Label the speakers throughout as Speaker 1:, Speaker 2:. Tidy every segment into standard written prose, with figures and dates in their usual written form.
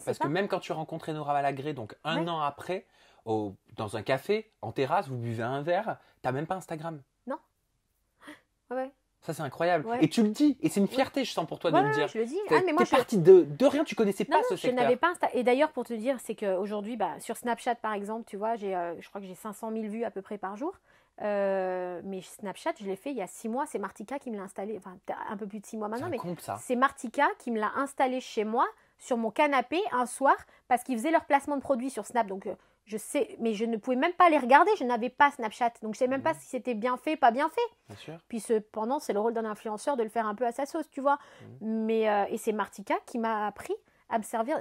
Speaker 1: Parce que même quand tu rencontres Enora Malagré, donc un an après, dans un café, en terrasse, vous buvez un verre, t'as même pas Instagram.
Speaker 2: Non. Ouais.
Speaker 1: Ça, c'est incroyable.
Speaker 2: Ouais.
Speaker 1: Et tu le dis. Et c'est une fierté, je sens, pour toi de le dire.
Speaker 2: Je le dis.
Speaker 1: Mais moi, t'es partie de rien, tu connaissais pas ce secteur.
Speaker 2: Je n'avais pas Insta. Et d'ailleurs, pour te dire, c'est qu'aujourd'hui, sur Snapchat, par exemple, tu vois, je crois que j'ai 500 000 vues à peu près par jour. Mais Snapchat, je l'ai fait il y a 6 mois. C'est Martika qui me l'a installé. Enfin, un peu plus de 6 mois maintenant. Mais c'est Martika qui me l'a installé chez moi, sur mon canapé, un soir, parce qu'ils faisaient leur placement de produits sur Snap. Donc, je sais, mais je ne pouvais même pas les regarder. Je n'avais pas Snapchat. Donc, je ne sais même pas si c'était bien fait, pas bien fait.
Speaker 1: Bien sûr.
Speaker 2: Puis cependant, c'est le rôle d'un influenceur de le faire un peu à sa sauce, tu vois. Mais, et c'est Martika qui m'a appris à me servir.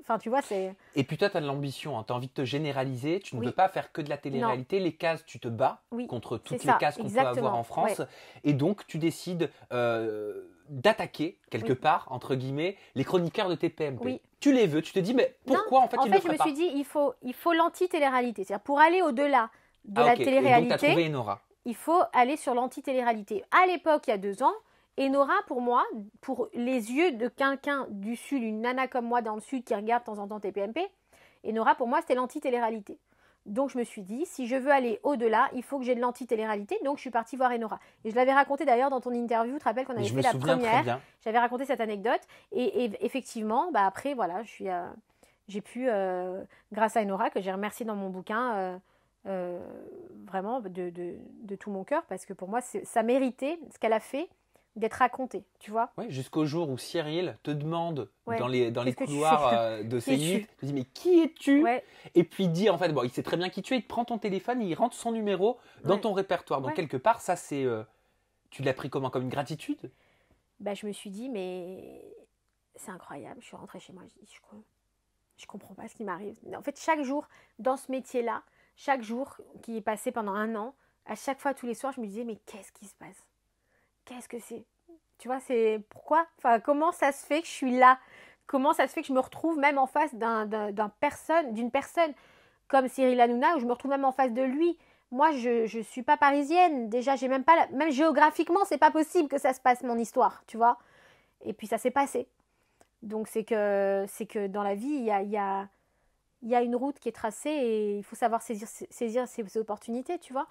Speaker 2: Enfin, tu vois, c'est...
Speaker 1: Et puis toi, tu as de l'ambition. Hein. Tu as envie de te généraliser. Tu ne veux pas faire que de la télé-réalité. Les cases, tu te bats contre toutes les cases qu'on peut avoir en France. Ouais. Et donc, tu décides d'attaquer, quelque part, entre guillemets, les chroniqueurs de TPMP. Oui. Tu les veux. Tu te dis, mais pourquoi en fait, ils ne le feraient pas ?
Speaker 2: En fait, je me suis dit, il faut l'anti-télé-réalité. C'est-à-dire, pour aller au-delà de la télé-réalité...
Speaker 1: Et donc, tu as trouvé Enora.
Speaker 2: Il faut aller sur l'anti-télé-réalité. À l'époque, il y a 2 ans, Enora, pour moi, pour les yeux de quelqu'un du Sud, une nana comme moi dans le Sud qui regarde de temps en temps TPMP, Enora, pour moi, c'était l'anti-télé-réalité. Donc, je me suis dit, si je veux aller au-delà, il faut que j'ai de l'anti-télé-réalité. Donc, je suis partie voir Enora. Et je l'avais raconté d'ailleurs dans ton interview. Tu te rappelles qu'on avait fait la première. J'avais raconté cette anecdote. Et effectivement, après, voilà, j'ai pu, grâce à Enora, que j'ai remercié dans mon bouquin, vraiment de tout mon cœur, parce que pour moi, ça méritait ce qu'elle a fait d'être raconté, tu vois.
Speaker 1: Oui, jusqu'au jour où Cyril te demande dans les couloirs de CNews, te dit mais qui es-tu ? Et puis dit en fait, bon, il sait très bien qui tu es, il te prend ton téléphone, il rentre son numéro dans ton répertoire. Donc quelque part, ça c'est, tu l'as pris comment, comme une gratitude ?
Speaker 2: Je me suis dit mais c'est incroyable. Je suis rentrée chez moi, je comprends pas ce qui m'arrive. En fait, chaque jour dans ce métier-là, chaque jour qui est passé pendant 1 an, à chaque fois tous les soirs, je me disais mais qu'est-ce qui se passe ? Qu'est-ce que c'est ? Tu vois, c'est pourquoi ? Enfin, comment ça se fait que je suis là ? Comment ça se fait que je me retrouve même en face d'une personne comme Cyril Hanouna, où je me retrouve même en face de lui ? Moi, je ne suis pas parisienne. Déjà, j'ai même pas... Même géographiquement, c'est pas possible que ça se passe, mon histoire, tu vois ? Et puis, ça s'est passé. Donc, c'est que dans la vie, il y a une route qui est tracée et il faut savoir saisir ces opportunités, tu vois.